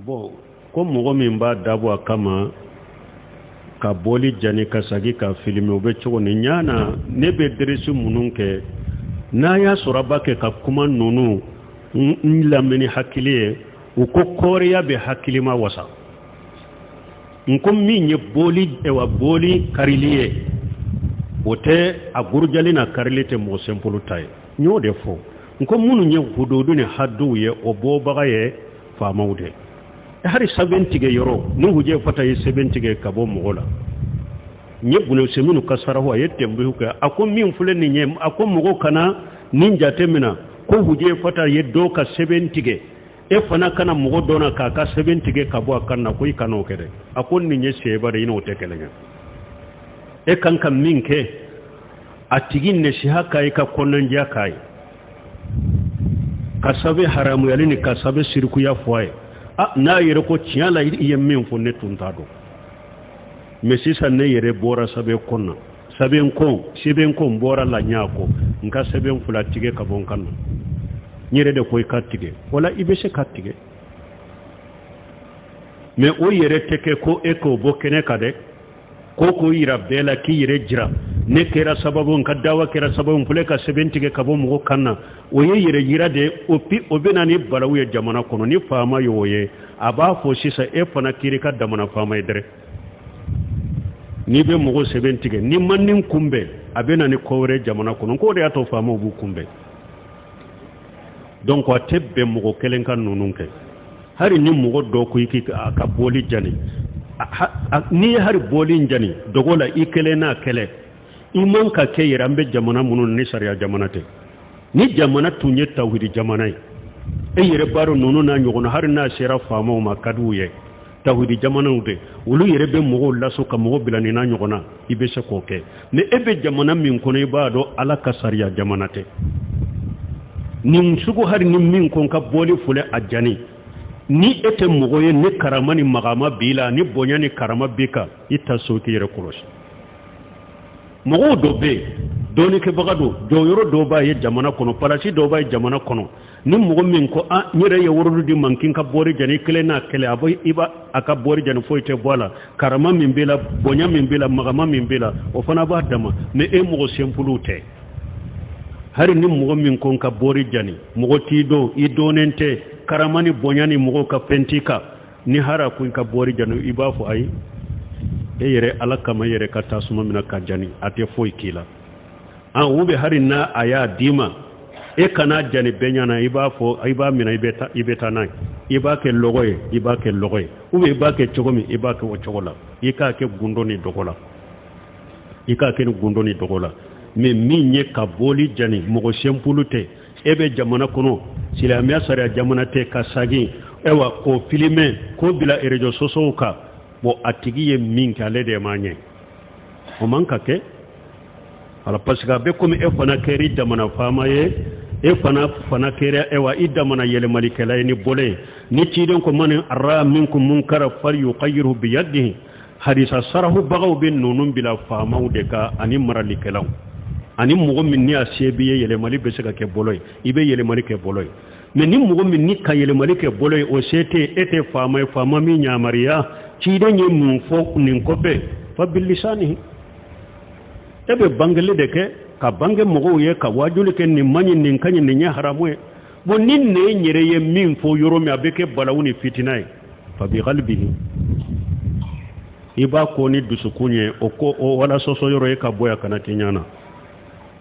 bon ko mɔgɔ min b'a dabɔ a kama ka boli jani ka sagi ka filmer o bɛ cogo ni ɲana ne bɛ deresi minnu kɛ n'a y'a sɔrɔ a b'a kɛ ka kuma ninnu n lamɛnni hakili ye u ko kɔɔriya bɛ hakili ma wasa n ko min ye boli karili ye o tɛ a gurujali na karili tɛ mɔgɔ simpulu ta ye n y'o de fɔ n ko minnu ye hududu ni hadduw ye o bɔbaga ye faamaw de hari sɛbɛn tigɛ yɔrɔ ni hujɛ fata ye sɛbɛn tigɛ ka bɔ mɔgɔ la n ye Buneseminu ka sarahu a ye tɛnbihu kɛ a ko min filɛ nin ye a ko mɔgɔ kana nin jate mina ko hujɛ fata ye dɔ ka sɛbɛn tigɛ e fana kana mɔgɔ dɔ na k'a ka sɛbɛn tigɛ ka bɔ a kan na ko i kan'o kɛ dɛ a ko nin ye sɛba de i n'o tɛ kɛlɛ kɛ e kan ka min kɛ a tigi nasiha k'a ye ka kɔnɔndiya k'a ye ka sabe haramuyali ni ka sabe sirikuya fɔ a ye n'a yɛrɛ ko tiɲɛ la i ye min fɔ ne tun t'a dɔn mais sisan ne yɛrɛ bɔra sɛbɛn kɔn na sɛbɛn kɔn bɔra la n y'a kɔ n ka sɛbɛn fila tigɛ ka bɔ n kan na n yɛrɛ de ko i ka tigɛ wala i bɛ se ka tigɛ mais o yɛrɛ tɛ kɛ ko e k'o bɔ kɛnɛ kan dɛ ko yira bɛɛ la k'i yɛrɛ jira ne kɛra sababu n ka dawa kɛra sababu n filɛ ka sɛbɛn tigɛ ka bɔ mɔgɔ kan na o ye yɛrɛ yira de o bɛ na ni balawu ye jamana kɔnɔ ni faama ye o ye a b'a fɔ sisan e fana kiri ka damana faama ye dɛrɛ n'i bɛ mɔgɔ sɛbɛn tigɛ ni man nin kunbɛn a bɛ na ni ko wɛrɛ jamana kɔnɔ ko de y'a to faamaw b'u kunbɛn donc a tɛ bɛn mɔgɔ kelen ka ninnu kɛ hari ni mɔgɔ dɔ ko i ka bɔli jani n'i ye hari bɔli jani dogo la i kelen n'a kɛlɛ i man ka kɛ yɛrɛ an bɛ jamana minnu ni sariya jamana tɛ ni jamana tun ye tawhidi jamana ye e yɛrɛ b'a dɔn ninnu n'a ɲɔgɔnna hari n'a sera faamaw ma ka d'u ye tawhidi jamanaw de olu yɛrɛ bɛ mɔgɔw laso ka mɔgɔ bila nin n'a ɲɔgɔnna i bɛ se k'o kɛ mais e bɛ jamana min kɔnɔ i b'a dɔn ala ka sariya jamana tɛ nin sugu hari ni min ko ka bɔli fole a jani ni e tɛ mɔgɔ ye ni karama ni magama b'i la ni bonya ni karama b'i kan i ta so k'i yɛrɛ kɔlɔsi mɔgɔw dɔ bɛ yen dɔɔnikɛbaga don jɔyɔrɔ dɔw b'a ye jamana kɔnɔ palasi dɔw b'a ye jamana kɔnɔ ni mɔgɔ min ko n yɛrɛ ye worodu di man kin ka bɔri jani kelen n'a kɛlɛ a ka bɔri jani foyi tɛ bɔ a la karama min b'i la bonya min b'i la magama min b'i la o fana b'a dama mais e mɔgɔ senpuluw tɛ hari ni mɔgɔ min ko ka bɔri jani mɔgɔ t'i dɔn i dɔnnen tɛ karama ni bonya ni mɔgɔ ka fɛn t'i kan ni hara ko ka bɔri jani i b'a fɔ ayi e yɛrɛ ala kama yɛrɛ ka tasuma mina ka jani a tɛ foyi k'i la u bɛ hari n'a a y'a d'i ma e kana jani bɛɛ ɲana i b'a fɔ i b'a mina i bɛ taa n'a ye i b'a kɛ lɔgɔ ye i b'a kɛ lɔgɔ ye ou bien i b'a kɛ cogo min i b'a kɛ o cogo la i k'a kɛ gundo ni dɔgɔ la i k'a kɛ ni gundo ni dɔgɔ la mais min ye ka bɔli jani mɔgɔ senpulu tɛ e bɛ jamana kɔnɔ silamɛya sariya jamana tɛ ka sagi ewa k'o filime k'o bila réseaux sociaux kan bon a tigi ye min kɛ ale de m'a ɲɛ o man ka kɛ alors parce que a bɛ komi e fana kɛra jamana faama ye e fana kɛra ewa i damana yɛlɛmalikɛla ye ni bɔlɔ ye ni ciden ko man ara minkum munkara falyughayyirhu biyadihi hadisa sarahubagaw bɛ ninnu bila faamaw de kan ani maralikɛlaw ani mɔgɔ min ni a se b'i ye yɛlɛmali bɛ se ka kɛ bɔlɔ ye i bɛ yɛlɛmali kɛ bɔlɔ ye mais ni mɔgɔ min ni ka yɛlɛmali kɛ bɔlɔ ye o se tɛ e tɛ faama ye faama min yamariya ciden ye mun fɔ nin kɔfɛ fa bilisanihi e bɛ bangeli de kɛ ka bange mɔgɔw ye ka wajuli kɛ nin man ɲi nin ka ɲi nin ye haramu ye bon ni nin yɛrɛ ye min fɔ yɔrɔ min a bɛ kɛ balawu ni fitina ye fa bi qalbihi i b'a ko ni dusukun ye o ko o wala sɔsɔ yɔrɔ ye ka bɔ yan kana tɛ ɲana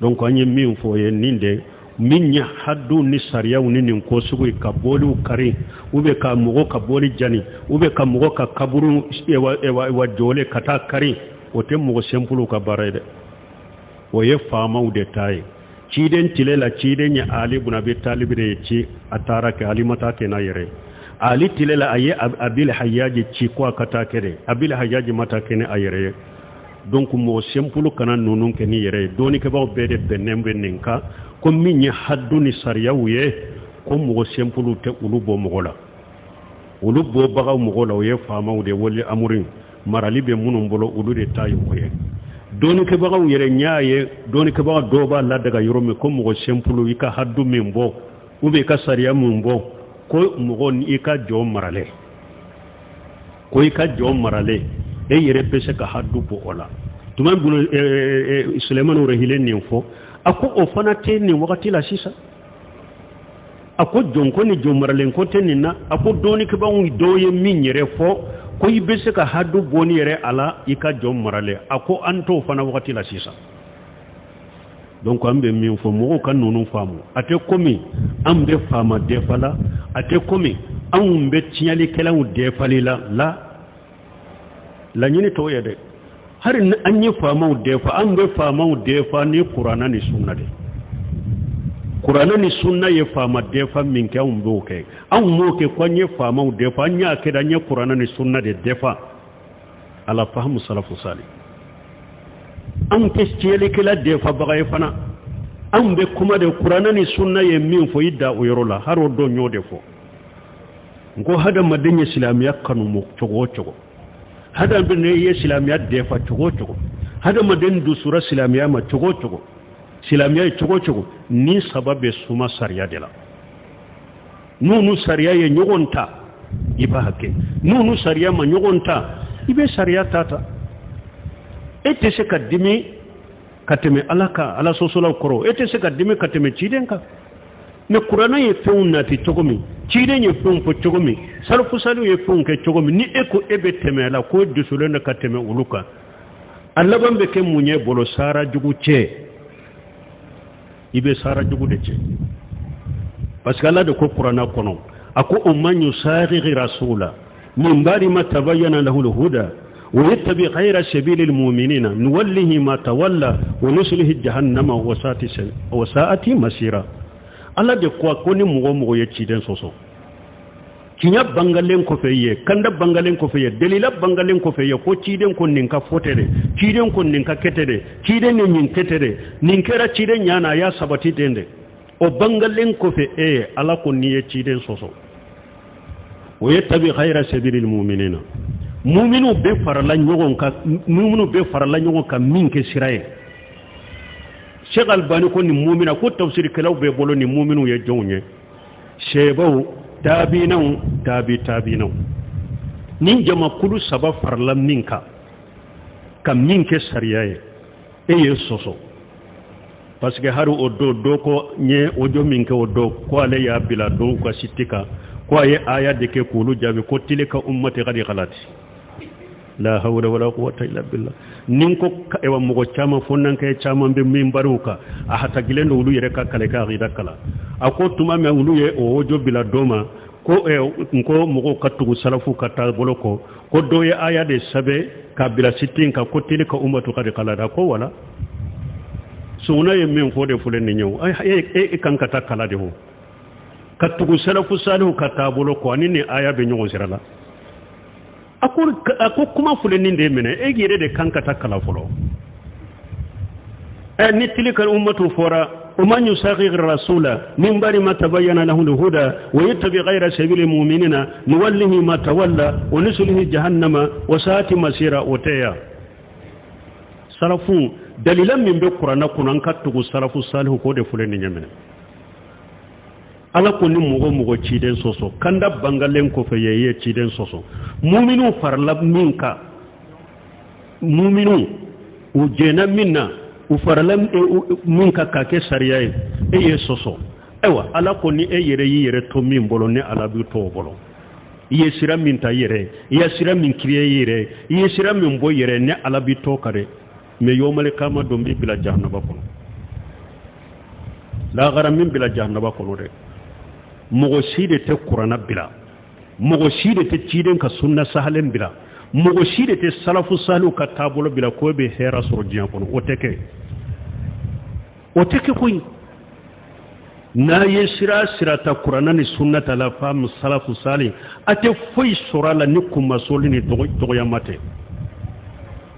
donc an ye min fɔ ye nin de min ɲɛ haddu ni sariyaw ni nin ko sugu ka bɔliw kari ou bien ka mɔgɔ ka bɔli jani ou bien ka mɔgɔ ka kaburu wa jɔle ka taa kari o tɛ mɔgɔ senpuluw ka baara ye dɛ o ye faamaw de ta ye ciden tile la ciden ye Ali ibn Abi Talib de ye ci a taara kɛ Ali ma taa kɛ n'a yɛrɛ Ali tile la a ye Abil Hayyaji ci ko a ka taa kɛ de Abil Hayyaji ma taa kɛ ni a yɛrɛ ye donc mɔgɔ senpulu kana ninnu kɛ ni yɛrɛ ye dɔɔnikɛbaw bɛɛ de bɛnnen bɛ nin kan ko min ye haddu ni sariyaw ye ko mɔgɔ senpulu tɛ olu bɔ mɔgɔ la olu bɔbagaw mɔgɔ la o ye faamaw de wali amurin marali bɛ minnu bolo olu de ta ye o ye dɔɔnikɛbagaw yɛrɛ ɲ'a ye dɔɔnikɛbaga dɔw b'a ladaga yɔrɔ min ko mɔgɔ senpulu i ka haddu min bɔ ou bien i ka sariya min bɔ ko mɔgɔ i ka jɔ marale ko ika jom marale e yere bese ka haddu bo ola tuma bunu Suleiman rahile ni fo ako o fana te ni wakati la sisa ako jonko ni jom marale ko te na ako doni ke ba un doye min yere fo ko ibese ka haddu boni yere ala ika jom marale ako anto fana wakati la sisa donc ambe min fo mo kan nonu famu ate komi ambe fama defala ate komi ambe tinyali kelaw defalila la nyini to yede har anyi fama defa ambe fama defa ni qur'ana ni sunna de qur'ana ni sunna ye fama defa min ka umbo ke am mo ke ko nye fama defa nya ke da nye qur'ana ni sunna de defa ala fahmu salafu salih an kestiyeli kila defa bagay fana an be kuma de qur'ana ni sunna ye min fo yidda o yorola haro do nyode fo ngo hada madin islamiya kanu mo chogo hada be ne islamiya defa chogo hada madin du sura islamiya ma chogo islamiya chogo ni sababe suma sariya de la nunu sariya ye nyogonta iba hakke nunu sariya ma nyogonta ibe sariya tata ete se ka dimi kateme alaka ala sosola koro ete se ka dimi kateme cidenka ne qur'ana ye feunna ti togomi ciden ye feun po togomi salfu salu ye feun ke togomi ni eko ebe temela ko dusule na kateme uluka alla bambe ke munye bolo sara jugu ce ibe sara jugu de ce parce que Allah de ko qur'ana kono ako umman yusaghi rasula min bari ma tabayyana lahu al-huda ويتبع غير سبيل المؤمنين نوله ما تولى ونسله جهنم وساءت مسيرا الله de kwa koni mugo ye ciden soso kinya bangalen ko feye kanda bangalen ko feye delila bangalen ko feye ko ciden ko ninka fotere ciden ko ninka ketere ciden ni min ketere ninkera ciden nyana ya sabati dende o bangalen ko fe ala ko ni ye ciden soso ويتبع غير سبيل المؤمنين muminu be farala nyogon ka min ke siraye Sheikh Albani ko ni mumina ko tafsir kalaw be bolo ni muminu ye jonye shebaw tabinaw nin jama kulu saba farala minka ka min ke sariyaye ye soso parce que haru odo ko nye ojo minke odo ko ale ya bila do ko sitika ko ay aya de ke kulu jabi ko tilika ummati gadi galati la hawla wala quwwata illa billah ninko ewa mugo chama fonnan kay chama be min baruka a hata gilendo ulu yere ka kale ka gida kala ako tuma me ulu ye o ojo bila doma ko nko mugo katugu salafu kata boloko ko do ye aya de sabe ka bila sitin ka ko tilika ummatu qad qalada ko wala suna ye min fo de fulen ni nyew ay kan kata kala de ho katugu salafu salihu kata boloko anini aya be nyogo sirala ako kuma fulenin de mene e gire de kanka takala folo ni tilika ummatu fora ومن يساغر الرسول من بعد ما تبين له الهدى ويتبع غير سبيل المؤمنين نوله ما تولى ونسله جهنم وساءت مسيرا وتيا سلفون دليلا من بقران كنن كتغ سلف صالح كود فلن نيمن ala ko ni mugo ciden soso kanda bangalen ko fe yeye ciden soso mu'minu farla minka mu'minu ujena minna u farla minka ka ke sariya ye soso ewa ala ko ni yere to min bolo ne ala bi to bolo ye sira min ta yere ye sira min kriye yere ye sira min bo yere ne ala bi to kare me yomal kama do bi bila jahannaba ko la garam min bila jahannaba ko de mogo side te qur'ana bila mogo side te ciden ka sunna sahalen bila mogo side te salafu salu ka tabulo bila ko be hera sorjian kono oteke ko na yesira sirata qur'ana ni sunnata la fam salafu salih ate foi sorala ni kuma solini to yamate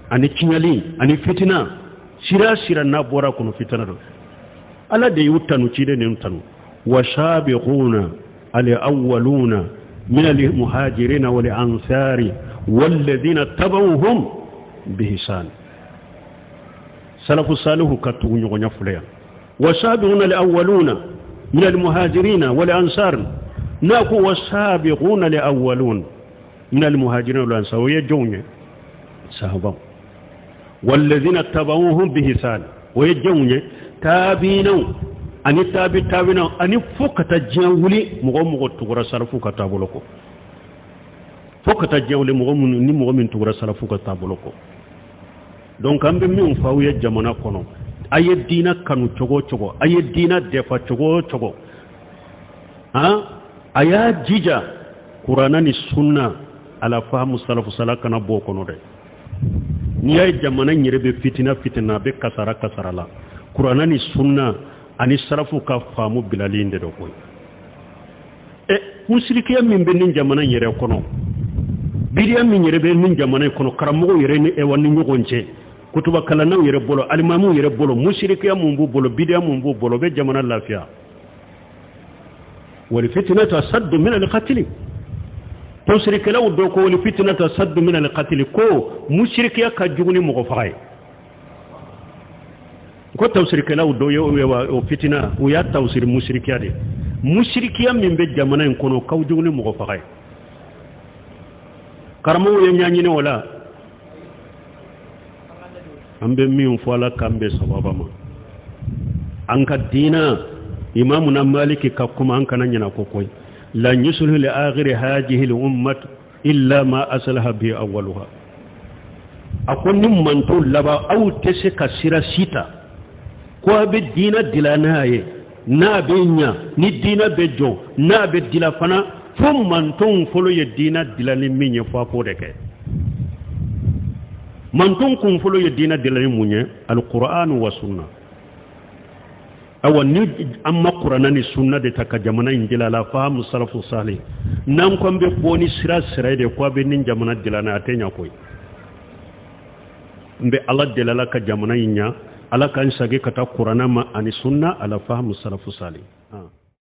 ani kinyali ani fitina sira na bora kono fitana do ala de yutanu cide ne yutanu وسابقون الأولون من المهاجرين والأنصار والذين تبعوهم بإحسان سلف الصالح كتبوا نغنى فليا وسابقون الأولون من المهاجرين والأنصار ناكو والسابقون الأولون من المهاجرين والأنصار ويجون صحابة والذين اتبعوهم بإحسان ويجون تابعين أني تابعين أني فوق تجاولي مغمغ تغرى سلفوك تابلوكو فوق تجاولي مغمغ تغرى سلفوك تابلوكو donc ambe min fawye jamana kono aye dina kanu chogo aye dina defa chogo aya jija qur'ana ni sunna ala fahmu salafu salakana bo kono de ni ay jamana nyirebe fitina be kasara la qur'ana ni sunna ani salafu ka famu bilalinde do koy musrikiya min be nin jamana nyere kono bidiya min nyirebe nin jamana kono karamogo yere ni e wonni nyogonche kutuba kala naw yere bolo alimamu yere bolo mushrikiya mumbu bolo bidiya mumbu bolo be jamana lafiya wal fitnatu asaddu min al qatl mushrike law do ko wal fitnatu asaddu min al qatl ko mushrikiya ka juguni mo ko faay ko tawsirike law do yo o fitna o ya tawsir mushrikiya de mushrikiya min be jamana en kono kaw juguni mo ko faay karamo ye nyaanyine wala ambe min fola kambe sababa ma anka dina imamuna maliki ka kuma an kana nyana ko koy la yusulhu li akhir hadhihi al ummat illa ma aslaha bi awwaluha akon nim manto laba aw tese kasira sita ko be dina dilanaye na be nya ni dina be jo na be dila fana fum manton folo ye dina dilani minye fa ko de ke manton kun folo ye dina dilani munye alquran wa sunna awan ni amma qur'ana ni sunna de taka jamana indila la fahmu salafu salih nan ko be boni sira de ko be nin jamana dilana atenya koy mbe ala dilala ka jamana yinya ala kan sage kata qur'ana ma ani sunna ala fahmu salafu salih